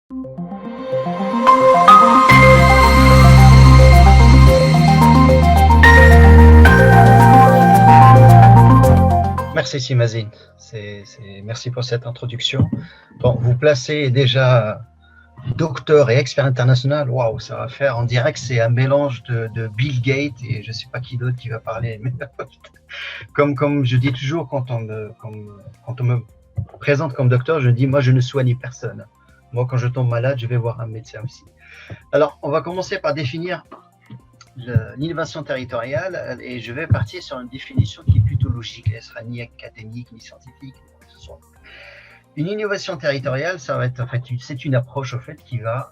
Merci Simazine, merci pour cette introduction. Bon, vous placez déjà docteur et expert international, waouh, ça va faire, on dirait que c'est un mélange de Bill Gates et je ne sais pas qui d'autre qui va parler. Mais comme je dis toujours, quand on me présente comme docteur, je dis, moi je ne soigne personne. Moi quand je tombe malade, je vais voir un médecin aussi. Alors, on va commencer par définir l'innovation territoriale et je vais partir sur une définition qui est plutôt logique, elle ne sera ni académique ni scientifique, quoi que ce soit. Une innovation territoriale, ça va être en fait, c'est une approche en fait qui va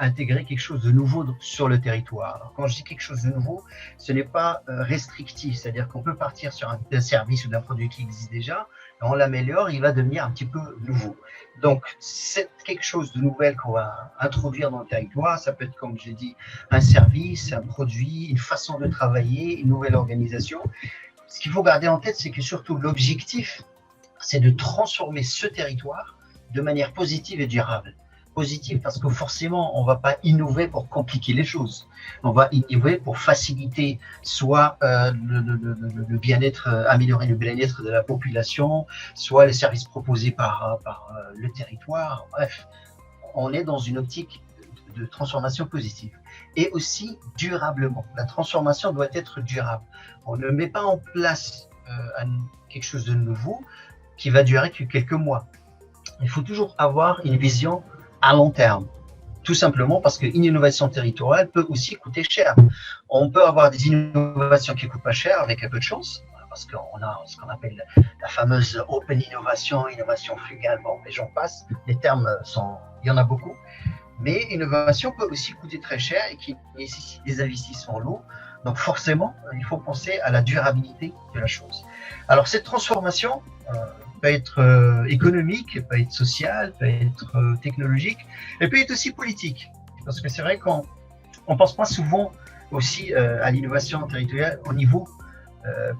intégrer quelque chose de nouveau sur le territoire. Alors, quand je dis quelque chose de nouveau, ce n'est pas restrictif, c'est-à-dire qu'on peut partir sur un service ou d'un produit qui existe déjà, on l'améliore, il va devenir un petit peu nouveau. Donc, c'est quelque chose de nouvel qu'on va introduire dans le territoire. Ça peut être, comme j'ai dit, un service, un produit, une façon de travailler, une nouvelle organisation. Ce qu'il faut garder en tête, c'est que surtout l'objectif, c'est de transformer ce territoire de manière positive et durable. Positive parce que forcément, on ne va pas innover pour compliquer les choses. On va innover pour faciliter soit le bien-être, améliorer le bien-être de la population, soit les services proposés par le territoire. Bref, on est dans une optique de transformation positive. Et aussi durablement. La transformation doit être durable. On ne met pas en place quelque chose de nouveau qui va durer que quelques mois. Il faut toujours avoir une vision à long terme. Tout simplement parce qu'une innovation territoriale peut aussi coûter cher. On peut avoir des innovations qui ne coûtent pas cher avec un peu de chance, parce qu'on a ce qu'on appelle la fameuse open innovation, innovation frugale, bon, les gens passent, les termes il y en a beaucoup. Mais innovation peut aussi coûter très cher et qui nécessite des investissements lourds. Donc forcément, il faut penser à la durabilité de la chose. Alors cette transformation peut être économique, peut être sociale, peut être technologique, et peut être aussi politique. Parce que c'est vrai qu'on ne pense pas souvent aussi à l'innovation territoriale au niveau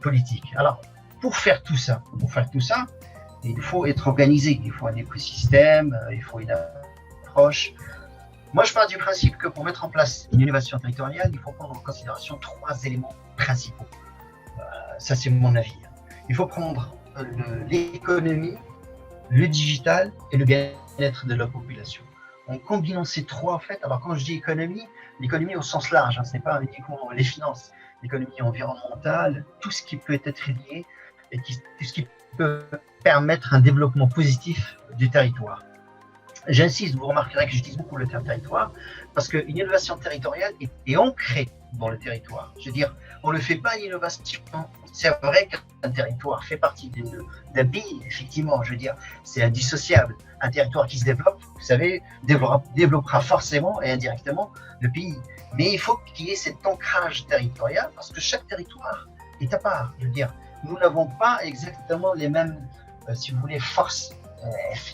politique. Alors pour faire tout ça, il faut être organisé, il faut un écosystème, il faut une approche. Moi, je pars du principe que pour mettre en place une innovation territoriale, il faut prendre en considération 3 éléments principaux. Ça, c'est mon avis. Il faut prendre l'économie, le digital et le bien-être de la population. En combinant ces 3, en fait, alors quand je dis économie, l'économie au sens large, ce n'est pas uniquement les finances, l'économie environnementale, tout ce qui peut être lié et tout ce qui peut permettre un développement positif du territoire. J'insiste, vous remarquerez que j'utilise beaucoup le terme territoire parce qu'une innovation territoriale est ancrée dans le territoire. Je veux dire, on ne fait pas une innovation. C'est vrai qu'un territoire fait partie d'un pays, effectivement, je veux dire, c'est indissociable. Un territoire qui se développe, vous savez, développera forcément et indirectement le pays. Mais il faut qu'il y ait cet ancrage territorial parce que chaque territoire est à part. Je veux dire, nous n'avons pas exactement les mêmes, si vous voulez, forces.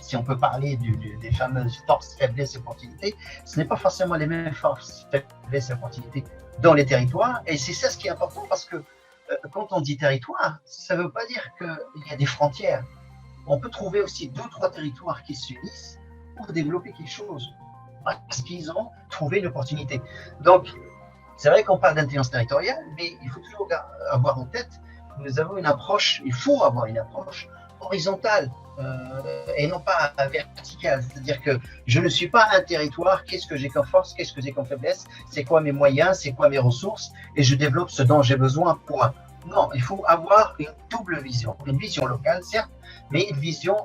Si on peut parler des fameuses forces, faiblesses et opportunités, ce n'est pas forcément les mêmes forces, faiblesses et opportunités dans les territoires. Et c'est ça ce qui est important parce que quand on dit territoire, ça ne veut pas dire qu'il y a des frontières. On peut trouver aussi 2 ou 3 territoires qui s'unissent pour développer quelque chose parce qu'ils ont trouvé une opportunité. Donc, c'est vrai qu'on parle d'intelligence territoriale, mais il faut toujours avoir en tête que nous avons une approche, il faut avoir une approche horizontale et non pas verticale. C'est-à-dire que je ne suis pas un territoire, qu'est-ce que j'ai comme force, qu'est-ce que j'ai comme faiblesse, c'est quoi mes moyens, c'est quoi mes ressources, et je développe ce dont j'ai besoin, point. Non, il faut avoir une double vision. Une vision locale, certes, mais une vision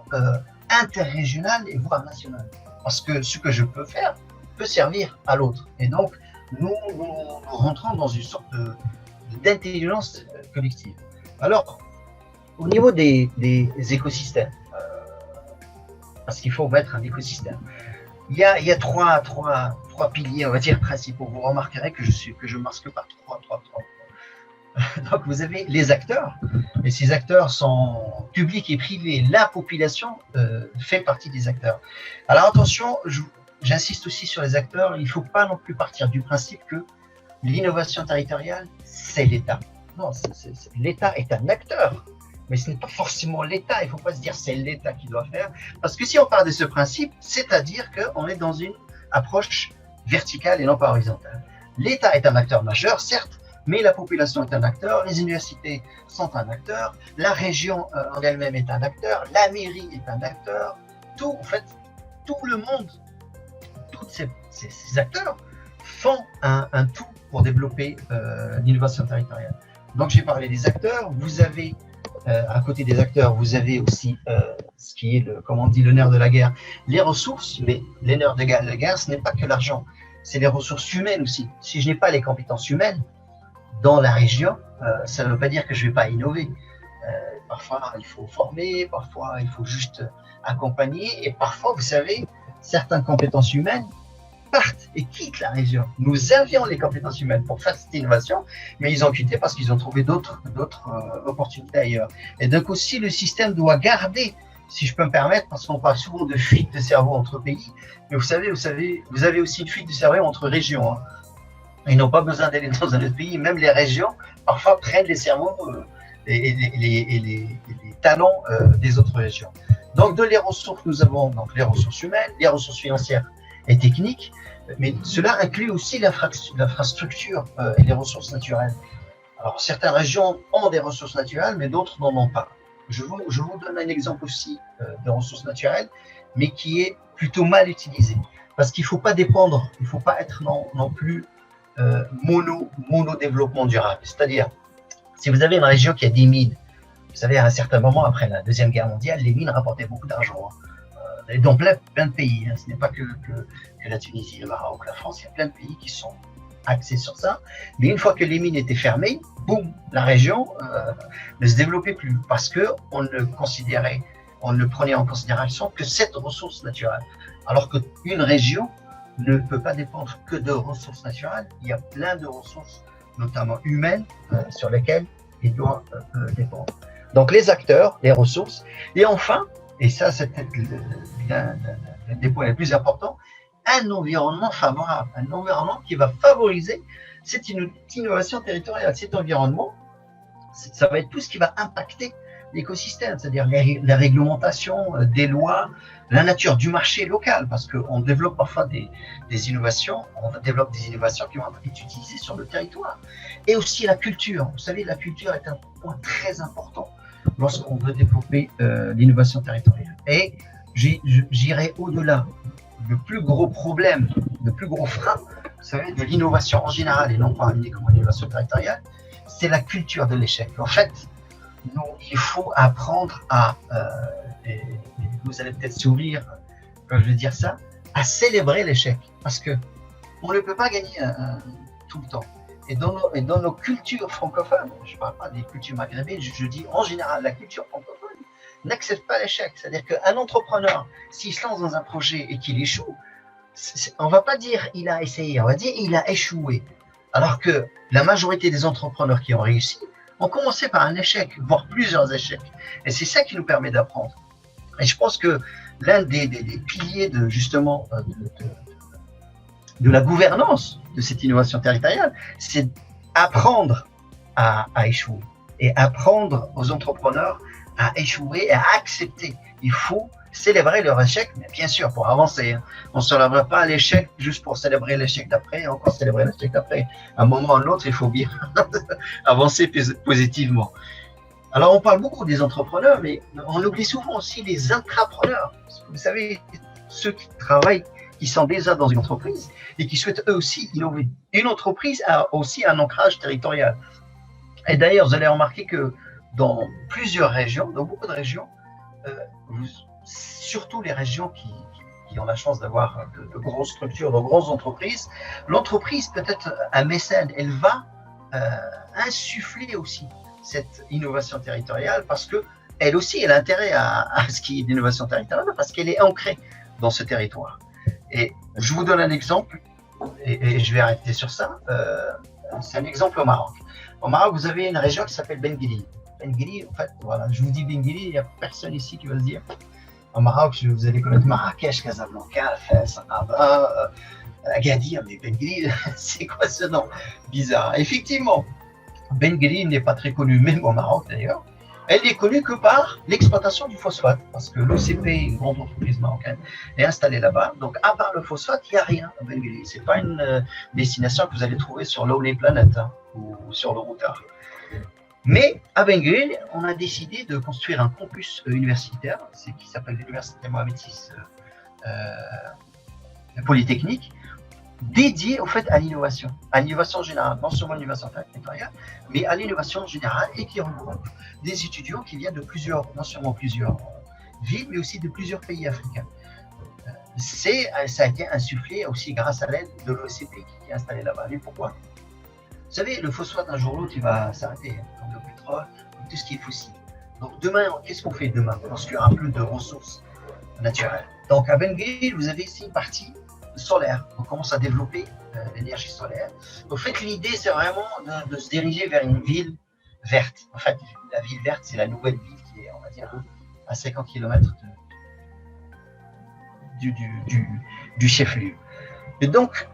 interrégionale et voire nationale. Parce que ce que je peux faire peut servir à l'autre. Et donc, nous rentrons dans une sorte d'intelligence collective. Alors, au niveau des écosystèmes, parce qu'il faut mettre un écosystème, il y a trois piliers, on va dire, principaux. Vous remarquerez que je masque par trois. Donc, vous avez les acteurs, et ces acteurs sont publics et privés. La population fait partie des acteurs. Alors, attention, j'insiste aussi sur les acteurs, il ne faut pas non plus partir du principe que l'innovation territoriale, c'est l'État. Non, l'État est un acteur, mais ce n'est pas forcément l'État. Il ne faut pas se dire c'est l'État qui doit faire. Parce que si on part de ce principe, c'est-à-dire qu'on est dans une approche verticale et non pas horizontale. L'État est un acteur majeur, certes, mais la population est un acteur, les universités sont un acteur, la région en elle-même est un acteur, la mairie est un acteur, tout, en fait, tout le monde, tous ces acteurs font un tout pour développer l'innovation territoriale. Donc j'ai parlé des acteurs, vous avez, à côté des acteurs, vous avez aussi ce qui est, comme on dit, le nerf de la guerre, les ressources, mais les nerfs de la guerre, ce n'est pas que l'argent, c'est les ressources humaines aussi. Si je n'ai pas les compétences humaines, dans la région, ça ne veut pas dire que je ne vais pas innover. Parfois, il faut former, parfois, il faut juste accompagner. Et parfois, vous savez, certaines compétences humaines partent et quittent la région. Nous avions les compétences humaines pour faire cette innovation, mais ils ont quitté parce qu'ils ont trouvé d'autres opportunités ailleurs. Et donc aussi, le système doit garder, si je peux me permettre, parce qu'on parle souvent de fuite de cerveau entre pays, mais vous avez aussi une fuite de cerveau entre régions. Hein. Ils n'ont pas besoin d'aller dans un autre pays. Même les régions, parfois, prennent les cerveaux et les talents des autres régions. Donc, de les ressources, nous avons donc les ressources humaines, les ressources financières et techniques, mais cela inclut aussi l'infrastructure et les ressources naturelles. Alors, certaines régions ont des ressources naturelles, mais d'autres n'en ont pas. Je vous donne un exemple aussi de ressources naturelles, mais qui est plutôt mal utilisé. Parce qu'il ne faut pas dépendre, il ne faut pas être non plus mono-développement durable. C'est-à-dire, si vous avez une région qui a des mines, vous savez, à un certain moment, après la Deuxième Guerre mondiale, les mines rapportaient beaucoup d'argent. Et dans plein de pays, hein. Ce n'est pas que la Tunisie, le Maroc, la France, il y a plein de pays qui sont axés sur ça. Mais une fois que les mines étaient fermées, boum, la région ne se développait plus parce qu'on ne prenait en considération que cette ressource naturelle. Alors qu'une région ne peut pas dépendre que de ressources naturelles. Il y a plein de ressources, notamment humaines, sur lesquelles il doit dépendre. Donc les acteurs, les ressources, et enfin, et ça c'est peut-être l'un des points les plus importants, un environnement favorable, un environnement qui va favoriser cette innovation territoriale. Cet environnement, ça va être tout ce qui va impacter l'écosystème, c'est-à-dire les réglementations, des lois, la nature du marché local, parce qu'on développe parfois des innovations, on développe des innovations qui vont être utilisées sur le territoire. Et aussi la culture. Vous savez, la culture est un point très important lorsqu'on veut développer l'innovation territoriale. Et j'irai au-delà. Le plus gros problème, le plus gros frein, vous savez, de l'innovation en général, et non pas uniquement l'innovation territoriale, c'est la culture de l'échec. En fait, il faut apprendre et vous allez peut-être sourire quand je vais dire ça, à célébrer l'échec. Parce qu'on ne peut pas gagner tout le temps. Et dans nos cultures francophones, je ne parle pas des cultures maghrébines, je dis en général, la culture francophone n'accepte pas l'échec. C'est-à-dire qu'un entrepreneur, s'il se lance dans un projet et qu'il échoue, on ne va pas dire il a essayé, on va dire il a échoué. Alors que la majorité des entrepreneurs qui ont réussi ont commencé par un échec, voire plusieurs échecs. Et c'est ça qui nous permet d'apprendre. Et je pense que l'un des piliers de la gouvernance de cette innovation territoriale, c'est apprendre à échouer et apprendre aux entrepreneurs à échouer et à accepter. Il faut célébrer leur échec, mais bien sûr, pour avancer. Hein. On ne célèbre pas l'échec juste pour célébrer l'échec d'après, encore célébrer l'échec d'après. À un moment ou à l'autre, il faut bien avancer positivement. Alors, on parle beaucoup des entrepreneurs, mais on oublie souvent aussi les intrapreneurs. Parce que vous savez, ceux qui travaillent, qui sont déjà dans une entreprise et qui souhaitent eux aussi innover. Une entreprise a aussi un ancrage territorial. Et d'ailleurs, vous allez remarquer que dans plusieurs régions, dans beaucoup de régions, surtout les régions qui ont la chance d'avoir de grosses structures, de grosses entreprises, l'entreprise peut être un mécène, elle va insuffler aussi cette innovation territoriale parce qu'elle aussi elle a intérêt à ce qui est d'innovation territoriale parce qu'elle est ancrée dans ce territoire. Et je vous donne un exemple et je vais arrêter sur ça. C'est un exemple au Maroc. Au Maroc, vous avez une région qui s'appelle Bengueli. Bengueli, en fait, voilà, je vous dis Bengueli, il n'y a personne ici qui va se dire. Au Maroc, vous allez connaître Marrakech, Casablanca, Fès, Rabat, Agadir, mais Bengueli, c'est quoi ce nom bizarre? Effectivement, Bengueli n'est pas très connu, même au Maroc d'ailleurs, Elle n'est connue que par l'exploitation du phosphate, parce que l'OCP, une grande entreprise marocaine, est installée là-bas. Donc, à part le phosphate, il n'y a rien à Benghazi. Ce n'est pas une destination que vous allez trouver sur Lonely Planet hein, ou sur le routard. Mais à Benghazi, on a décidé de construire un campus universitaire, qui s'appelle l'Université Mohamed VI Polytechnique, dédié au fait à l'innovation générale, non seulement l'innovation territoriale, mais à l'innovation générale et qui regroupe des étudiants qui viennent de plusieurs, non seulement plusieurs villes, mais aussi de plusieurs pays africains. Ça a été insufflé aussi grâce à l'aide de l'OCP qui est installé là-bas. Mais pourquoi? Vous savez, le phosphate, un jour ou l'autre, il va s'arrêter, comme le pétrole, comme tout ce qui est fossile. Donc demain, qu'est-ce qu'on fait demain? Lorsqu'il n'y aura plus de ressources naturelles. Donc à Benghazi, vous avez ici une partie solaire. On commence à développer l'énergie solaire. En fait, l'idée, c'est vraiment de se diriger vers une ville verte. En fait, la ville verte, c'est la nouvelle ville qui est, on va dire, à 50 km du chef-lieu. Et donc,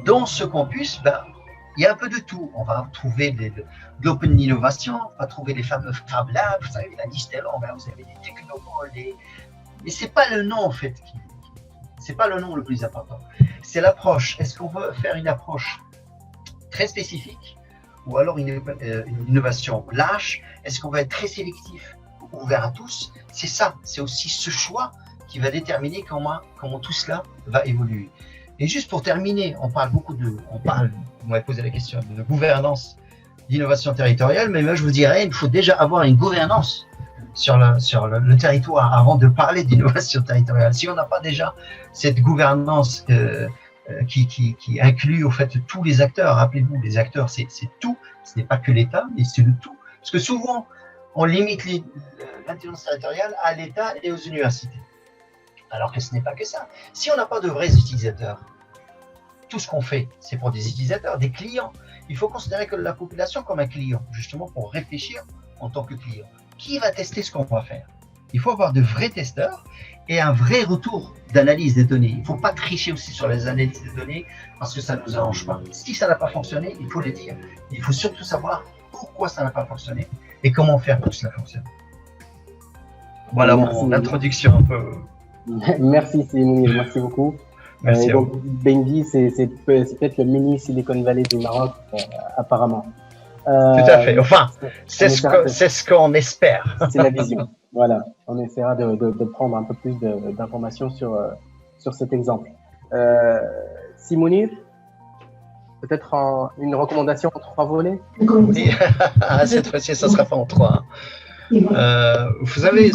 dans ce campus, il y a un peu de tout. On va trouver de l'open innovation, on va trouver les fameux Fab Labs, vous savez, la Distelon, vous avez des technopoles, mais ce n'est pas le nom, en fait, c'est pas le nom le plus important. C'est l'approche. Est-ce qu'on veut faire une approche très spécifique ou alors une innovation large? Est-ce qu'on va être très sélectif, ouvert à tous? C'est ça, c'est aussi ce choix qui va déterminer comment tout cela va évoluer. Et juste pour terminer, vous m'avez posé la question de gouvernance d'innovation territoriale, mais moi je vous dirais, il faut déjà avoir une gouvernance sur le territoire avant de parler d'innovation territoriale. Si on n'a pas déjà cette gouvernance qui inclut au fait tous les acteurs, rappelez-vous, les acteurs c'est tout, ce n'est pas que l'État, mais c'est le tout. Parce que souvent, on limite l'intelligence territoriale à l'État et aux universités. Alors que ce n'est pas que ça. Si on n'a pas de vrais utilisateurs, tout ce qu'on fait, c'est pour des utilisateurs, des clients. Il faut considérer que la population comme un client, justement pour réfléchir en tant que client. Qui va tester ce qu'on va faire? Il faut avoir de vrais testeurs et un vrai retour d'analyse des données. Il ne faut pas tricher aussi sur les analyses des données parce que ça ne nous arrange pas. Si ça n'a pas fonctionné, il faut le dire. Il faut surtout savoir pourquoi ça n'a pas fonctionné et comment faire pour que cela fonctionne. Voilà mon introduction un peu. Merci Mounir, merci beaucoup. Merci donc Benghazi, c'est peut-être le mini Silicon Valley du Maroc, apparemment. Tout à fait. Enfin, c'est ce qu'on espère. C'est la vision. Voilà. On essaiera de prendre un peu plus d'informations sur cet exemple. Si Mounir, peut-être une recommandation en 3 volets? Cette fois-ci, ça ne sera pas en 3. Vous savez,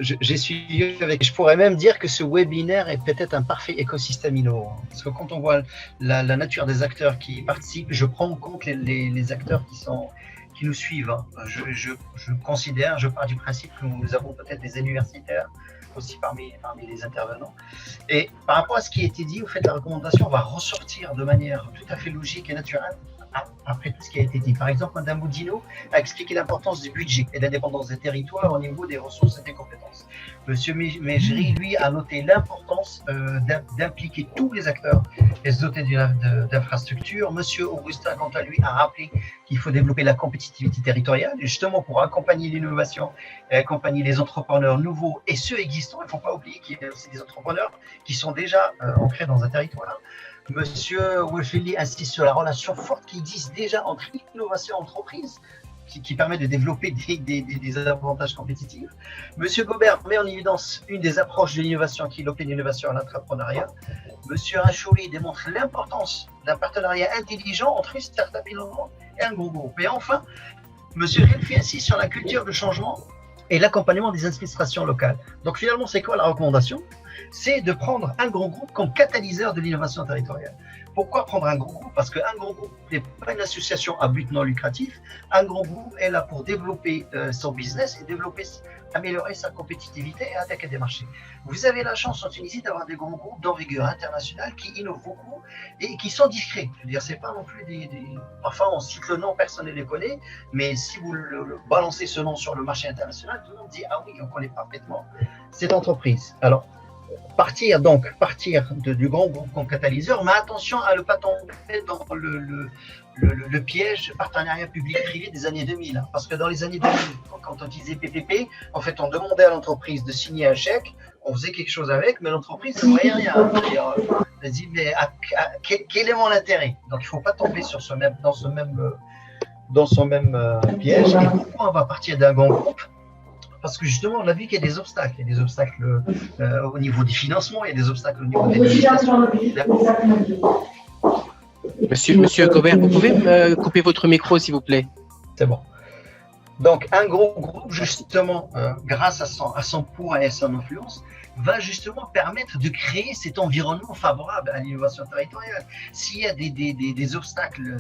j'ai suivi avec. Je pourrais même dire que ce webinaire est peut-être un parfait écosystème innovant. Parce que quand on voit la nature des acteurs qui participent, je prends en compte les acteurs qui nous suivent. Je considère, je pars du principe que nous avons peut-être des universitaires aussi parmi les intervenants. Et par rapport à ce qui a été dit, au fait, la recommandation va ressortir de manière tout à fait logique et naturelle après tout ce qui a été dit. Par exemple, Mme Boudino a expliqué l'importance du budget et de l'indépendance des territoires au niveau des ressources et des compétences. Monsieur Mejri, lui, a noté l'importance d'impliquer tous les acteurs et se doter d'infrastructures. Monsieur Augustin, quant à lui, a rappelé qu'il faut développer la compétitivité territoriale, justement pour accompagner l'innovation et accompagner les entrepreneurs nouveaux et ceux existants. Il ne faut pas oublier qu'il y a aussi des entrepreneurs qui sont déjà ancrés dans un territoire. Monsieur Wolfeli insiste sur la relation forte qui existe déjà entre innovation et entreprise, qui permet de développer des avantages compétitifs. Monsieur Gobert met en évidence une des approches de l'innovation qui est l'open innovation et l'entrepreneuriat. Monsieur Rachouri démontre l'importance d'un partenariat intelligent entre une start-up innovante et un gros groupe. Et enfin, Monsieur Relfi insiste sur la culture de changement et l'accompagnement des administrations locales. Donc finalement, c'est quoi la recommandation? C'est de prendre un grand groupe comme catalyseur de l'innovation territoriale. Pourquoi prendre un grand groupe? Parce qu'un grand groupe n'est pas une association à but non lucratif. Un grand groupe est là pour développer son business et améliorer sa compétitivité et attaquer des marchés. Vous avez la chance en Tunisie d'avoir des grands groupes d'envergure internationale qui innovent beaucoup et qui sont discrets. Je veux dire, c'est pas non plus Parfois, on cite le nom, personne ne les connaît, mais si vous balancez ce nom sur le marché international, tout le monde dit « Ah oui, on connaît parfaitement cette entreprise ». Alors, partir du grand groupe comme catalyseur, mais attention à ne pas tomber dans le piège partenariat public-privé des années 2000. Hein, parce que dans les années 2000, quand on disait PPP, en fait, on demandait à l'entreprise de signer un chèque, on faisait quelque chose avec, mais l'entreprise ne voyait rien. Elle dit, mais quel est mon intérêt? Donc, il ne faut pas tomber dans ce même piège. Et pourquoi on va partir d'un grand groupe? Parce que justement, on a vu qu'il y a des obstacles. Il y a des obstacles au niveau du financement, il y a des obstacles au niveau des législations. Monsieur Gobert, vous pouvez couper votre micro, s'il vous plaît? C'est bon. Donc, un gros groupe, justement, grâce à son poids et à son influence, va justement permettre de créer cet environnement favorable à l'innovation territoriale. S'il y a des obstacles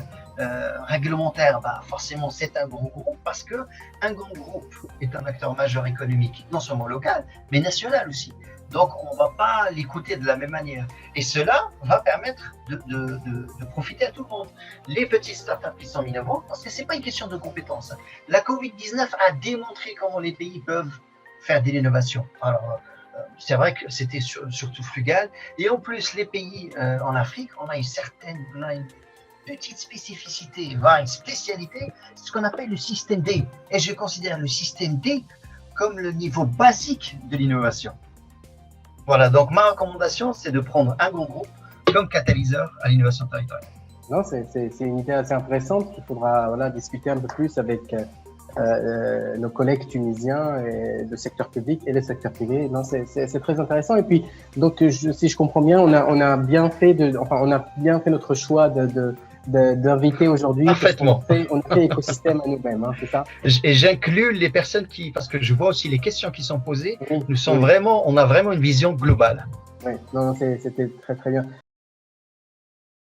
réglementaires, bah forcément c'est un grand groupe, parce qu'un grand groupe est un acteur majeur économique, non seulement local, mais national aussi. Donc on ne va pas l'écouter de la même manière. Et cela va permettre de profiter à tout le monde. Les petites startups qui sont innovantes, parce que ce n'est pas une question de compétences. La Covid-19 a démontré comment les pays peuvent faire de l'innovation. Alors, c'est vrai que c'était surtout frugal. Et en plus, les pays en Afrique, on a une petite spécificité, une spécialité, ce qu'on appelle le système D. Et je considère le système D comme le niveau basique de l'innovation. Voilà, donc ma recommandation, c'est de prendre un grand groupe comme catalyseur à l'innovation territoriale. Non, c'est une idée assez intéressante qu'il faudra discuter un peu plus avec nos collègues tunisiens et le secteur public et le secteur privé. Non, c'est très intéressant. Et puis, donc, si je comprends bien, on a bien fait notre choix d'inviter aujourd'hui. Parfaitement. On fait écosystème à nous-mêmes, hein, c'est ça? Et j'inclus les personnes parce que je vois aussi les questions qui sont posées. On a vraiment une vision globale. Oui, non, c'était très très bien.